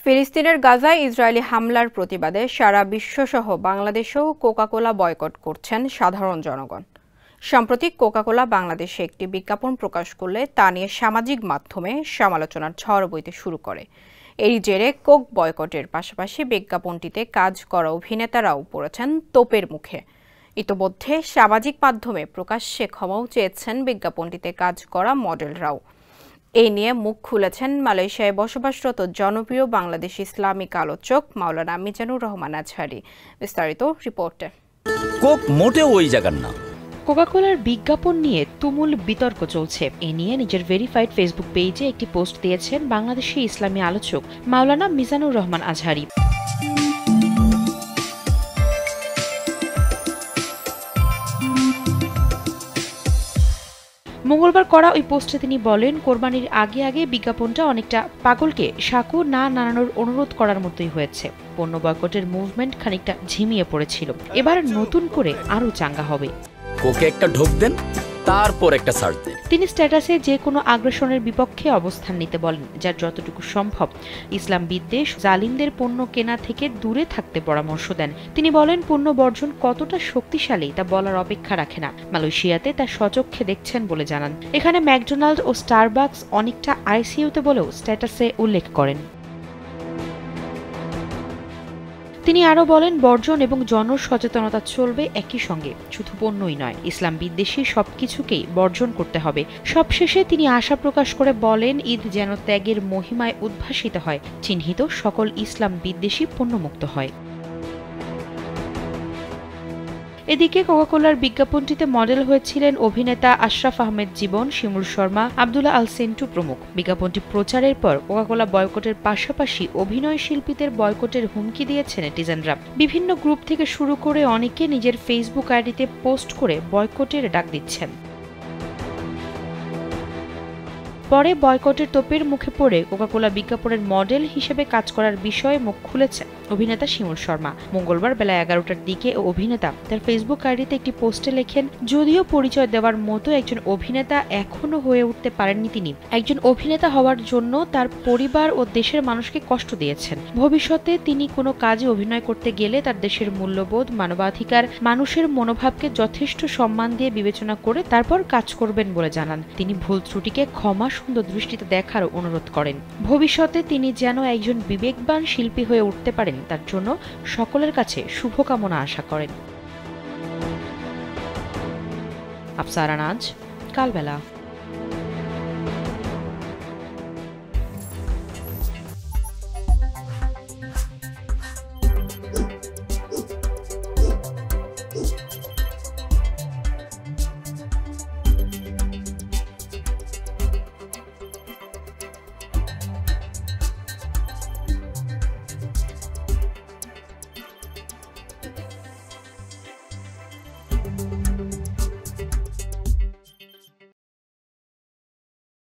ফিলিস্তিনের গাজায় ইসরায়েলি হামলার প্রতিবাদে সারা বিশ্বসহ বাংলাদেশেও কোকা-কোলা বয়কট করছেন সাধারণ জনগণ। সম্প্রতি কোকা-কোলা বাংলাদেশে একটি বিজ্ঞাপন প্রকাশ করলে তা নিয়ে সামাজিক মাধ্যমে সমালোচনার ঝড় বইতে শুরু করে। এই জেরে কোক বয়কটের পাশাপাশি বিজ্ঞাপনটিতে কাজ করা অভিনেতারাও পড়েছেন তোপের মুখে। ইতোমধ্যে সামাজিক মাধ্যমে প্রকাশ্যে ক্ষমাও চেয়েছেন বিজ্ঞাপনটিতে কাজ করা মডেলরাও। এই নিয়ে মুখ খুলেছেন মালয়েশিয়ায় বসবাসরত জনপ্রিয় বাংলাদেশ ইসলামিক আলোচক মাওলানা মিজানুর রহমান আজহারি। বিস্তারিত রিপোর্টে। কোক মোটেও ওই জায়গার না। কোকা-কোলার বিজ্ঞাপন নিয়ে তুমুল বিতর্ক চলছে। এ নিয়ে নিজের ভেরিফাইড ফেসবুক পেজে একটি পোস্ট দিয়েছেন বাংলাদেশি ইসলামী আলোচক মাওলানা মিজানুর রহমান আজহারি। মঙ্গলবার করা ওই পোস্টে তিনি বলেন, কোরবানির আগে আগে বিজ্ঞাপনটা অনেকটা পাগলকে সাঁকো না নাড়ানোর অনুরোধ করার মতোই হয়েছে। পণ্য বয়কটের মুভমেন্ট খানিকটা ঝিমিয়ে পড়েছিল, এবার নতুন করে আরো চাঙ্গা হবে। কোকে একটা ঢোক দেন, তারপর একটা সার্চ দেন। তিনি স্ট্যাটাসে যে কোনো আগ্রাসনের বিপক্ষে অবস্থান নিতে বলেন, যার যতটুকু সম্ভব ইসলাম বিদ্বেষ জালিমদের পণ্য কেনা থেকে দূরে থাকতে পরামর্শ দেন। তিনি বলেন, পণ্য বর্জন কতটা শক্তিশালী তা বলার অপেক্ষা রাখে না। মালয়েশিয়াতে তা স্বচক্ষে দেখছেন বলে জানান। এখানে ম্যাকডোনাল্ড ও স্টারবাকস অনেকটা আইসিইউতে বলেও স্ট্যাটাসে উল্লেখ করেন। তিনি আরও বলেন, বর্জন এবং জনসচেতনতা চলবে একই সঙ্গে, শুধু পণ্যই নয়, ইসলাম বিদ্বেষী সবকিছুকেই বর্জন করতে হবে। সবশেষে তিনি আশা প্রকাশ করে বলেন, ঈদ যেন ত্যাগের মহিমায় উদ্ভাসিত হয়, চিহ্নিত সকল ইসলাম বিদ্বেষী পণ্যমুক্ত হয়। এদিকে কোকা-কোলার বিজ্ঞাপনটিতে মডেল হয়েছিলেন অভিনেতা আশরাফ আহমেদ জীবন, শিমুল শর্মা, আব্দুল্লাহ আল সেন্টু প্রমুখ। বিজ্ঞাপনটি প্রচারের পর কোকা-কোলা বয়কটের পাশাপাশি অভিনয় শিল্পীদের বয়কটের হুমকি দিয়েছেন নেটিজেনরা। বিভিন্ন গ্রুপ থেকে শুরু করে অনেকে নিজের ফেসবুক আইডিতে পোস্ট করে বয়কটের ডাক দিচ্ছেন। পরে বয়কটের তোপের মুখে পড়ে কোকা-কোলা বিজ্ঞাপনের মডেল হিসেবে কাজ করার বিষয়ে মুখ খুলেছেন অভিনেতা শিমুল শর্মা। মঙ্গলবার বেলা 11টার দিকে অভিনেতা তার ফেসবুক আইডিতে একটি পোস্টে লেখেন, যদিও পরিচয় দেওয়ার মতো একজন অভিনেতা এখনো হয়ে উঠতে পারেননি তিনি। একজন অভিনেতা হওয়ার জন্য তার পরিবার ও দেশের মানুষকে কষ্ট দিয়েছেন। ভবিষ্যতে তিনি কোনো কাজে অভিনয় করতে গেলে তার দেশের মূল্যবোধ, মানবাধিকার, মানুষের মনোভাবকে যথেষ্ট সম্মান দিয়ে বিবেচনা করে তারপর কাজ করবেন বলে জানান। তিনি ভুল ত্রুটিকে ক্ষমা সুন্দর দৃষ্টিতে দেখার অনুরোধ করেন। ভবিষ্যতে তিনি যেন একজন বিবেকবান শিল্পী হয়ে উঠতে পারেন, তার জন্য সকলের কাছে শুভকামনা আশা করেন। আফসারা নাজ, কালবেলা।